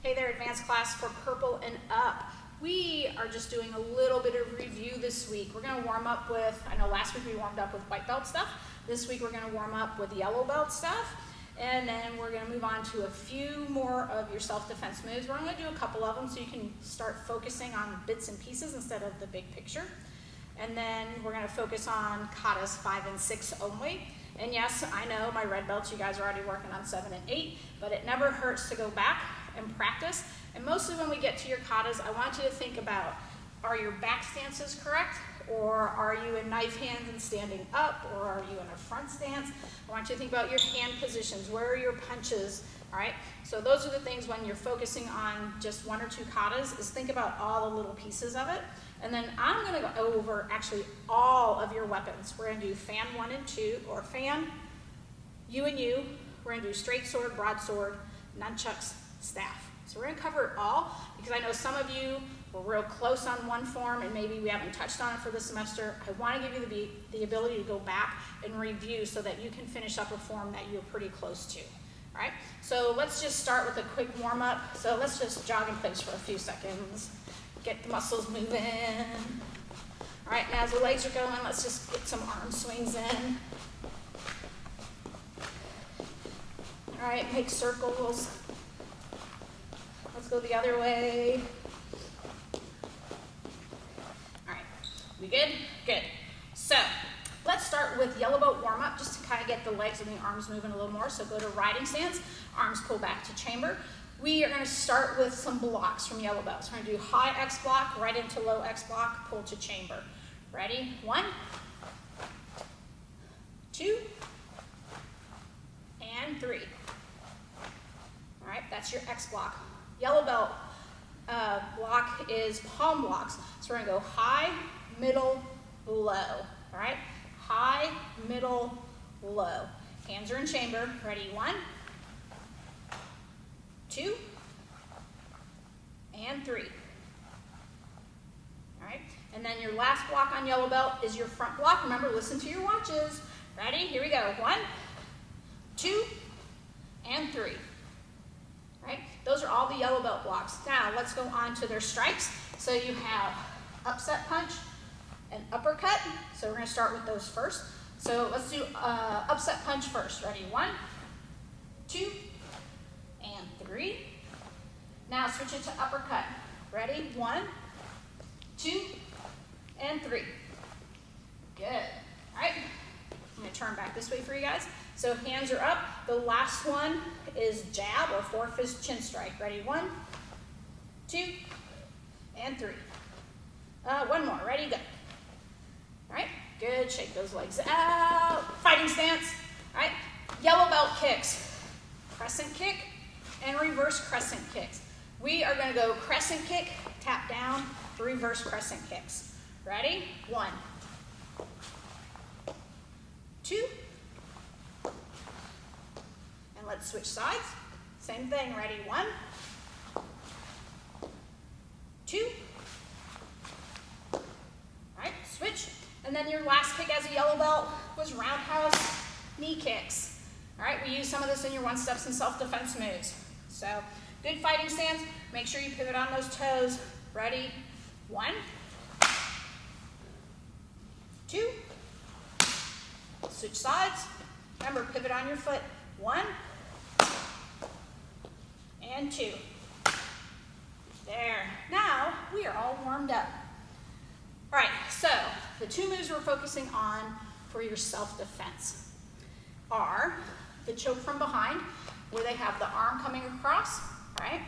Hey there, advanced class for purple and up. We are just doing a little bit of review this week. We're going to warm up with, I know last week we warmed up with white belt stuff. This week we're going to warm up with yellow belt stuff. And then we're going to move on to a few more of your self-defense moves. We're going to do a couple of them so you can start focusing on bits and pieces instead of the big picture. And then we're going to focus on katas 5 and 6 only. And yes, I know my red belts, you guys are already working on 7 and 8, but it never hurts to go back and practice. And mostly when we get to your katas, I want you to think about, are your back stances correct? Or are you in knife hands and standing up? Or are you in a front stance? I want you to think about your hand positions. Where are your punches? All right? So those are the things when you're focusing on just 1 or 2 katas, is think about all the little pieces of it. And then I'm going to go over actually all of your weapons. We're going to do fan 1 and 2, or fan, U and U. We're going to do straight sword, broadsword, nunchucks, staff. So we're going to cover it all because I know some of you were real close on one form and maybe we haven't touched on it for this semester. I want to give you the ability to go back and review so that you can finish up a form that you're pretty close to. All right, so let's just start with a quick warm up. So let's just jog in place for a few seconds. Get the muscles moving. All right, now as the legs are going, let's just get some arm swings in. All right, make circles. Let's go the other way. All right, we good? Good. So let's start with yellow belt warm up just to kind of get the legs and the arms moving a little more. So go to riding stance, arms pull back to chamber. We are going to start with some blocks from yellow belts. We're going to do high X block, right into low X block, pull to chamber. Ready? 1, 2, and 3. All right, that's your X block. Yellow belt block is palm blocks. So we're going to go high, middle, low. All right, high, middle, low. Hands are in chamber. Ready? 1, 2, and 3. All right, and then your last block on yellow belt is your front block. Remember, listen to your watches. Ready? Here we go. 1, 2, and 3. All right, those are all the yellow belt blocks. Now let's go on to their strikes. So you have upset punch and uppercut. So we're going to start with those first. So let's do upset punch first. Ready? 1, 2, and 3. Now switch it to uppercut. Ready? 1, 2, and 3. Good. All right. I'm going to turn back this way for you guys. So hands are up. The last one is jab or 4-fist chin strike. Ready? 1, 2, and 3. One more. Ready? Go. All right. Good. Shake those legs out. Fighting stance. All right. Yellow belt kicks. Crescent kick and reverse crescent kicks. We are going to go crescent kick, tap down, reverse crescent kicks. Ready? 1, 2, and let's switch sides. Same thing. Ready? 1, 2. All right, switch. And then your last kick as a yellow belt was roundhouse knee kicks. All right, we use some of this in your one-steps and self-defense moves. So good fighting stance. Make sure you pivot on those toes. Ready? 1, 2. Switch sides. Remember, pivot on your foot. 1 and 2. There. Now we are all warmed up. All right, so the 2 moves we're focusing on for your self-defense are the choke from behind, where they have the arm coming across, right?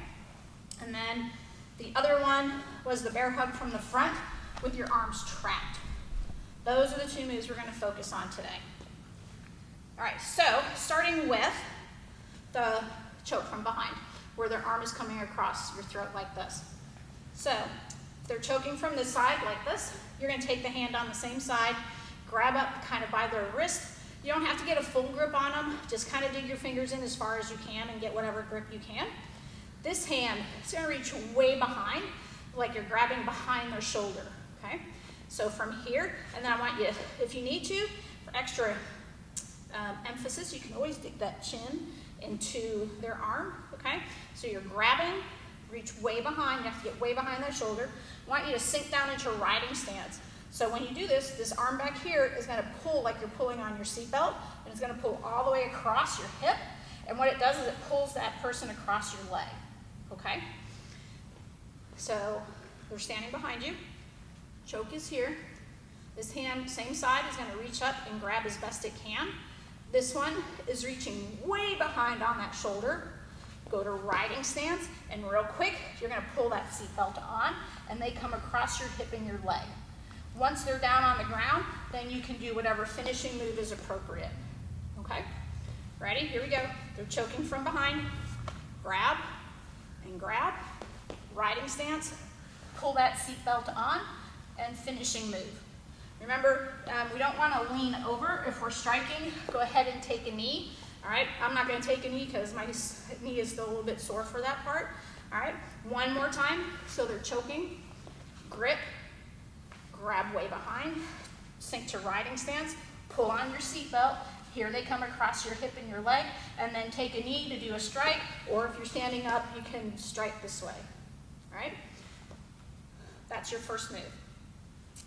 And then the other one was the bear hug from the front with your arms trapped. Those are the 2 moves we're going to focus on today. All right, so starting with the choke from behind, where their arm is coming across your throat like this. So if they're choking from this side like this, you're going to take the hand on the same side, grab up kind of by their wrist. You don't have to get a full grip on them. Just kind of dig your fingers in as far as you can and get whatever grip you can. This hand is going to reach way behind, like you're grabbing behind their shoulder, okay? So from here, and then I want you, if you need to, for extra emphasis, you can always dig that chin into their arm, okay? So you're grabbing reach way behind. You have to get way behind that shoulder. I want you to sink down into riding stance. So when you do this, this arm back here is going to pull like you're pulling on your seatbelt, and it's going to pull all the way across your hip. And what it does is it pulls that person across your leg, okay? So they're standing behind you. Choke is here. This hand, same side, is going to reach up and grab as best it can. This one is reaching way behind on that shoulder. Go to riding stance, and real quick, you're going to pull that seatbelt on, and they come across your hip and your leg. Once they're down on the ground, then you can do whatever finishing move is appropriate. Okay? Ready? Here we go. They're choking from behind. Grab and grab. Riding stance. Pull that seatbelt on, and finishing move. Remember, we don't want to lean over if we're striking. Go ahead and take a knee. All right? I'm not going to take a knee because my knee is still a little bit sore for that part. All right? One more time. So they're choking. Grip. Grab way behind, sink to riding stance, pull on your seatbelt. Here they come across your hip and your leg, and then take a knee to do a strike, or if you're standing up, you can strike this way. All right? That's your first move.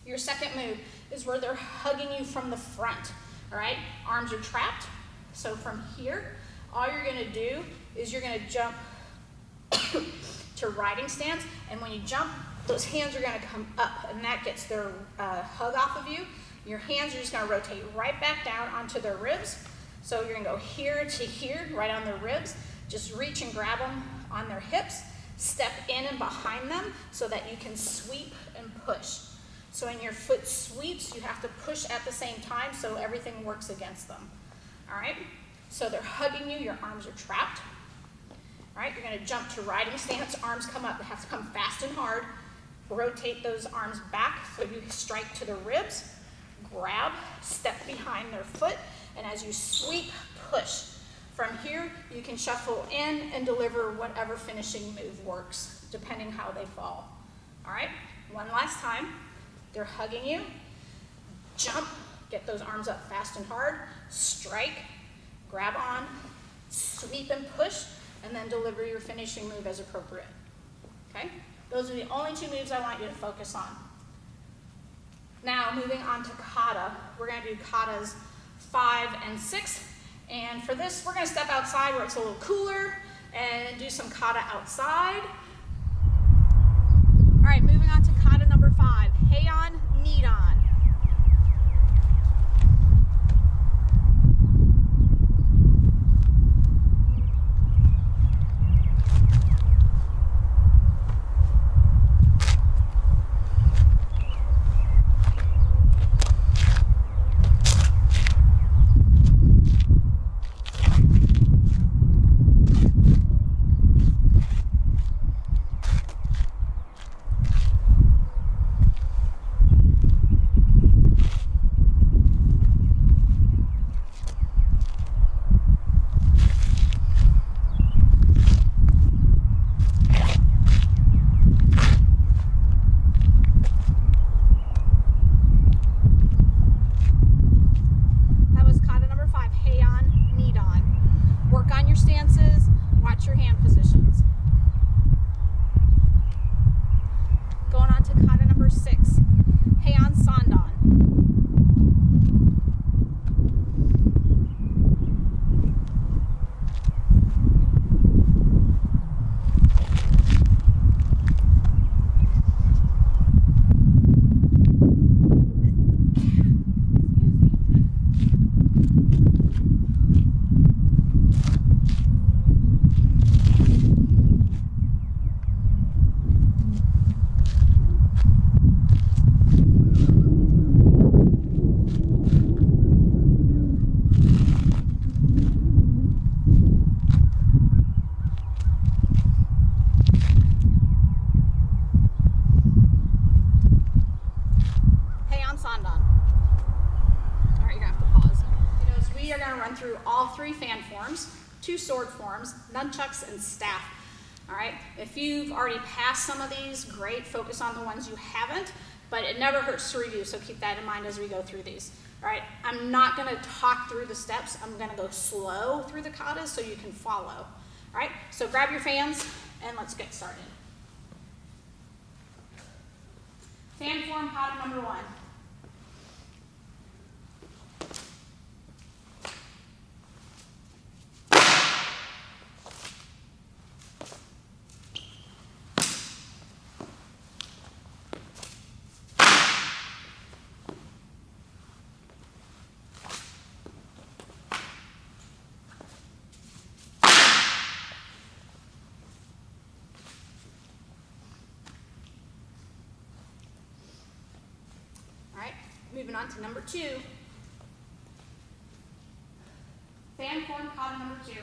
Your second move is where they're hugging you from the front. All right? Arms are trapped. So from here, all you're going to do is you're going to jump to riding stance, and when you jump, those hands are going to come up, and that gets their hug off of you. Your hands are just going to rotate right back down onto their ribs. So you're going to go here to here, right on their ribs. Just reach and grab them on their hips. Step in and behind them so that you can sweep and push. So when your foot sweeps, you have to push at the same time so everything works against them. All right? So they're hugging you. Your arms are trapped. All right? You're going to jump to riding stance. Arms come up. They have to come fast and hard. Rotate those arms back so you strike to the ribs, grab, step behind their foot, and as you sweep, push. From here, you can shuffle in and deliver whatever finishing move works, depending how they fall. All right, one last time. They're hugging you. Jump, get those arms up fast and hard, strike, grab on, sweep and push, and then deliver your finishing move as appropriate. Okay? Those are the only two moves I want you to focus on. Now, moving on to kata. We're going to do katas 5 and 6. And for this, we're going to step outside where it's a little cooler and do some kata outside. All right, moving on to kata number 5. Heian, Nidan. Through all 3 fan forms, 2 sword forms, nunchucks, and staff. All right, if you've already passed some of these, great, focus on the ones you haven't, but it never hurts to review, so keep that in mind as we go through these. All right, I'm not going to talk through the steps. I'm going to go slow through the katas so you can follow. All right, so grab your fans, and let's get started. Fan form pattern number 1. Moving on to number 2. Fan form pattern number 2.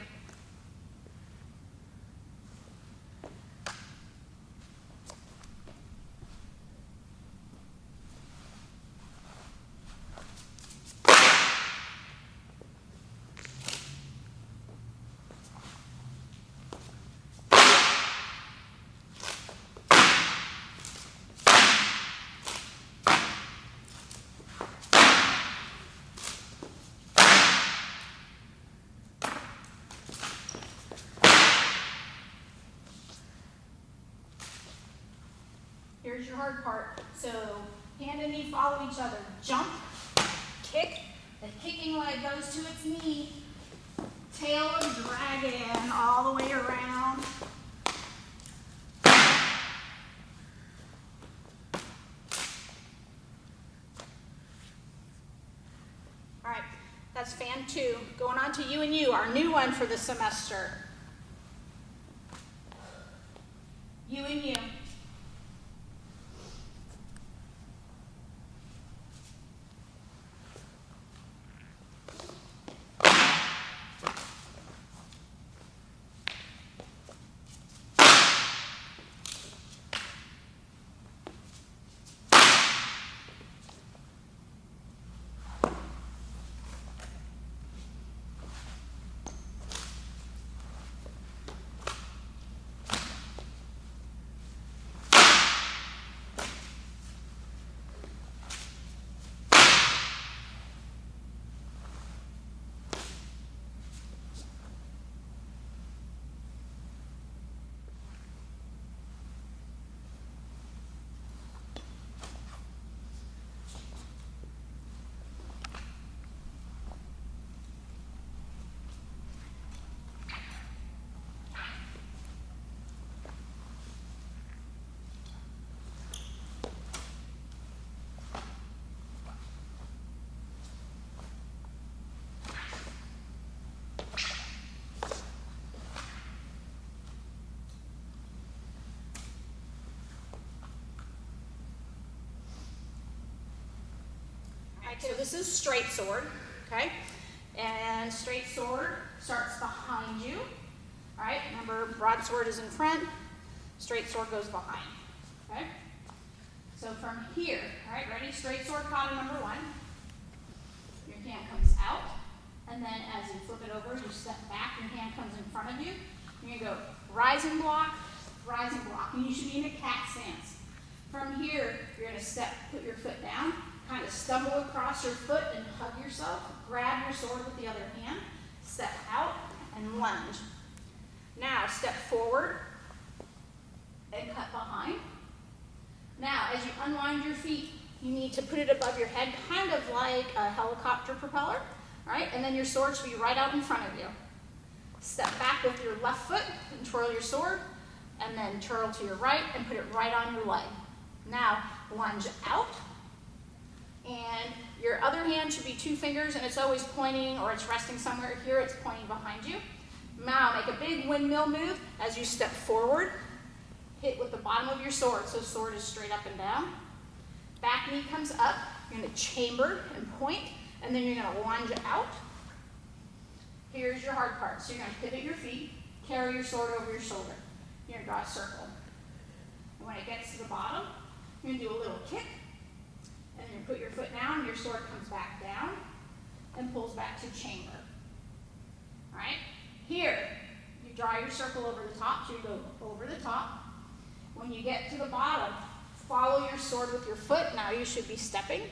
Here's your hard part. So hand and knee follow each other. Jump, kick. The kicking leg goes to its knee. Tail of dragon all the way around. All right, that's fan 2. Going on to you and you, our new one for the semester. You and you. So this is straight sword, okay? And straight sword starts behind you, all right? Remember, broadsword is in front, straight sword goes behind, okay? So from here, all right, ready? Straight sword pattern number 1. Your hand comes out, and then as you flip it over, you step back, your hand comes in front of you. You're gonna go rise and block, and you should be in a cat stance. From here, you're gonna step, put your foot down, kind of stumble across your foot and hug yourself. Grab your sword with the other hand. Step out and lunge. Now step forward and cut behind. Now as you unwind your feet, you need to put it above your head, kind of like a helicopter propeller. All right, and then your sword should be right out in front of you. Step back with your left foot and twirl your sword, and then twirl to your right and put it right on your leg. Now lunge out. And your other hand should be 2 fingers, and it's always pointing, or it's resting somewhere. Here it's pointing behind you. Now make a big windmill move as you step forward. Hit with the bottom of your sword, so sword is straight up and down. Back knee comes up. You're going to chamber and point, and then you're going to lunge out. Here's your hard part. So you're going to pivot your feet, carry your sword over your shoulder. You're going to draw a circle. And when it gets to the bottom, you're going to do a little kick. And then you put your foot down, your sword comes back down and pulls back to chamber. All right? Here, you draw your circle over the top, so you go over the top. When you get to the bottom, follow your sword with your foot. Now you should be stepping.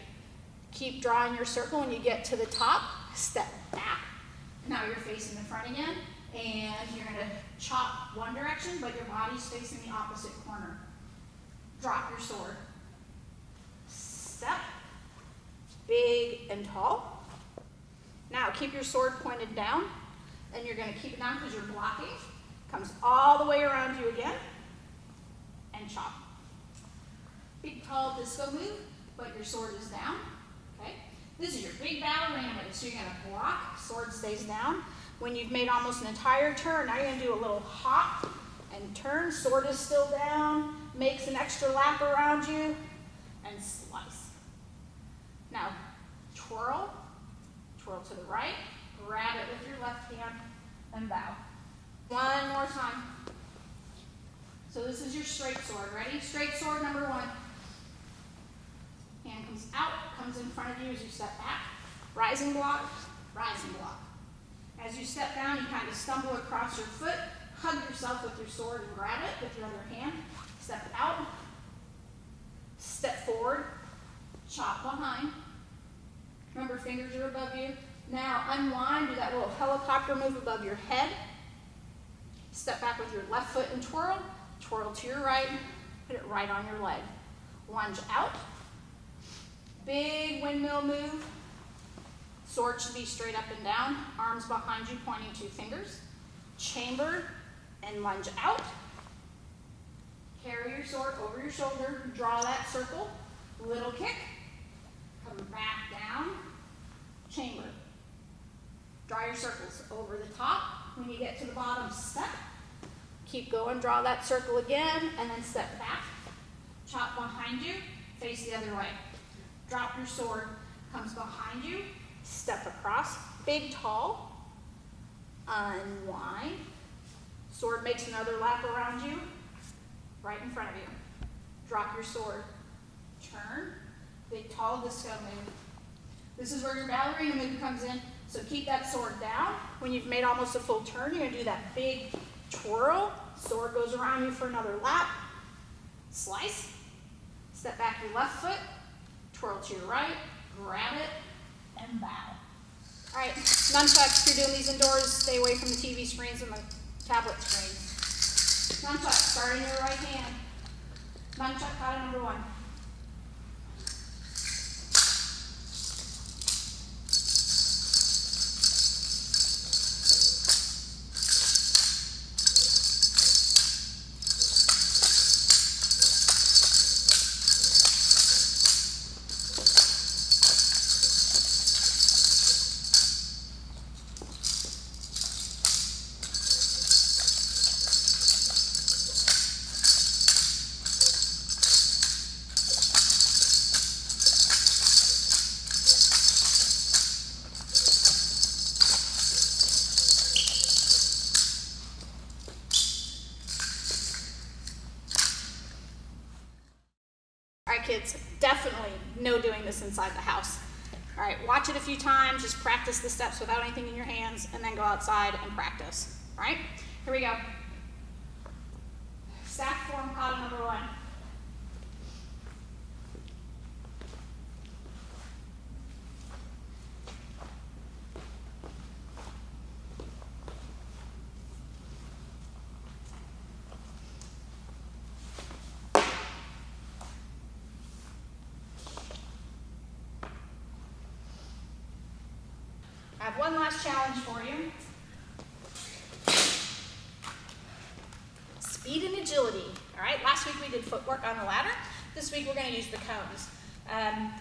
Keep drawing your circle. When you get to the top, step back Now you're facing the front again, and you're going to chop one direction, but your body's facing the opposite corner. Drop your sword. Step, big and tall. Now keep your sword pointed down, and you're going to keep it down because you're blocking. Comes all the way around you again, and chop. Big, tall disco move, but your sword is down. Okay. This is your big ballerina move. So you're going to block, sword stays down. When you've made almost an entire turn, now you're going to do a little hop and turn. Sword is still down, makes an extra lap around you, and slice. Now, twirl, twirl to the right, grab it with your left hand, and bow. One more time. So this is your straight sword. Ready? Straight sword number one. Hand comes out, comes in front of you as you step back. Rising block, rising block. As you step down, you kind of stumble across your foot, hug yourself with your sword and grab it with your other hand. Step out, step forward, chop behind. Remember, fingers are above you. Now unwind, do that little helicopter move above your head. Step back with your left foot and twirl. Twirl to your right, put it right on your leg. Lunge out. Big windmill move. Sword should be straight up and down. Arms behind you, pointing two fingers. Chamber and lunge out. Carry your sword over your shoulder. Draw that circle. Little kick. Come back down. Chamber. Draw your circles over the top. When you get to the bottom, step. Keep going. Draw that circle again, and then step back. Chop behind you. Face the other way. Drop your sword. Comes behind you. Step across. Big, tall. Unwind. Sword makes another lap around you. Right in front of you. Drop your sword. Turn. Big, tall disco move. This is where your ballerina move comes in. So keep that sword down. When you've made almost a full turn, you're going to do that big twirl. Sword goes around you for another lap. Slice. Step back your left foot. Twirl to your right. Grab it. And bow. All right, nunchucks, if you're doing these indoors, stay away from the TV screens and the tablet screens. Nunchuck, start in your right hand. Nunchuck kata number one. All right, kids, definitely no doing this inside the house. All right, watch it a few times, just practice the steps without anything in your hands, and then go outside and practice. All right, here we go. Stack form kata number one. I have one last challenge for you. Speed and agility. All right, last week we did footwork on the ladder. This week we're going to use the cones.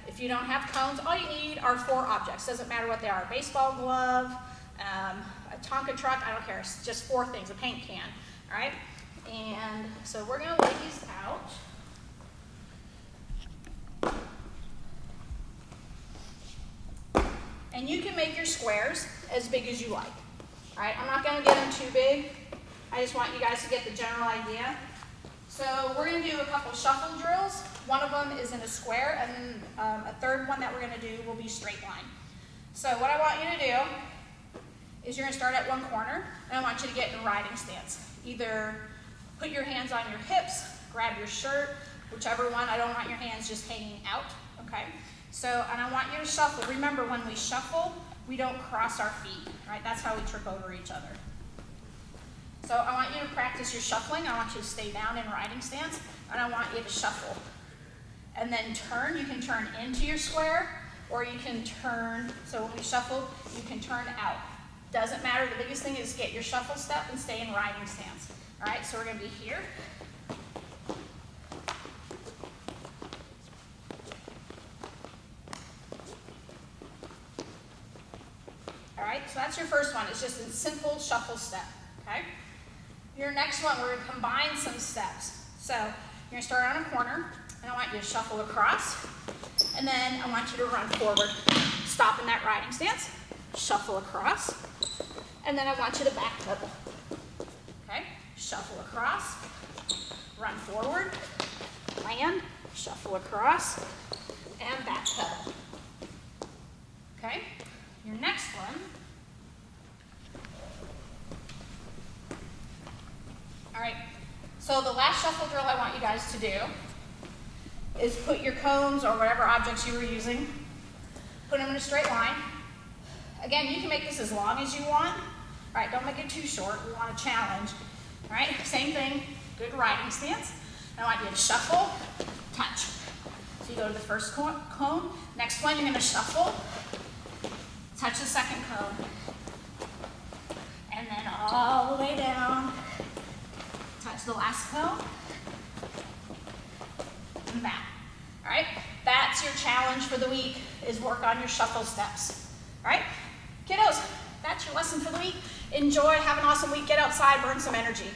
If you don't have cones, all you need are 4 objects. Doesn't matter what they are. A baseball glove, a Tonka truck, I don't care. It's just 4 things, a paint can. All right, and so we're going to lay these out. And you can make your squares as big as you like. All right, I'm not going to get them too big. I just want you guys to get the general idea. So we're going to do a couple shuffle drills. One of them is in a square, and then a third one that we're going to do will be straight line. So what I want you to do is you're going to start at one corner, and I want you to get in a riding stance. Either put your hands on your hips, grab your shirt, whichever one. I don't want your hands just hanging out, okay? So, and I want you to shuffle. Remember, when we shuffle, we don't cross our feet, right? That's how we trip over each other. So I want you to practice your shuffling. I want you to stay down in riding stance, and I want you to shuffle. And then turn. You can turn into your square, or you can turn, so when we shuffle, you can turn out. Doesn't matter. The biggest thing is get your shuffle step and stay in riding stance. All right, so we're going to be here. All right, so that's your first one. It's just a simple shuffle step, okay? Your next one, we're going to combine some steps. So you're going to start on a corner, and I want you to shuffle across, and then I want you to run forward. Stop in that riding stance, shuffle across, and then I want you to back pedal. Okay? Shuffle across, run forward, land, shuffle across, and back pedal. Okay? Your next one. All right, so the last shuffle drill I want you guys to do is put your cones or whatever objects you were using, put them in a straight line. Again, you can make this as long as you want. All right, don't make it too short. We want a challenge. All right, same thing, good riding stance. I want you to shuffle, touch. So you go to the first cone. Next one, you're going to shuffle, touch the second cone, and then all the way down. Touch the last cone, and back. All right, that's your challenge for the week, is work on your shuffle steps. All right, kiddos, that's your lesson for the week. Enjoy, have an awesome week, get outside, burn some energy.